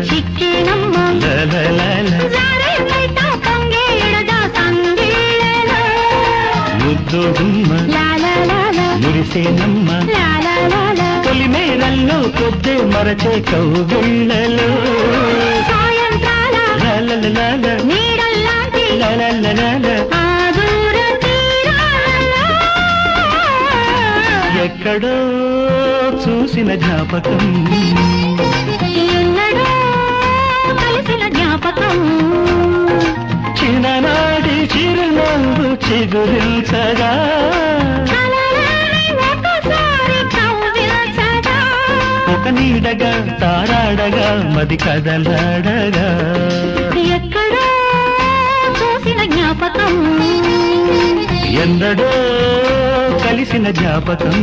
చిక్కేనమ్మ జారే బయట పొంగే ఎడద సంగీళలో ముద్దు గుమ్మ మురిసేనమ్మ తొలి మేరల్లో పొద్దే మరచే కౌగిళ్ళలో సాయంత్రాల నీడల్లాంటి ఆ దూర తీరాలలో ఎక్కడో చూసిన జ్ఞాపకం ఎన్నడో కలిసిన జ్ఞాపకం చిన్ననాటి చిరునవ్వు చిగురించగా కలలోని ఒకసారి కవ్వించగా ఒక నీడగా తారాడగా మది కదలాడగా ఎక్కడో చూసిన జ్ఞాపకం ఎన్నడో కలిసిన జ్ఞాపకం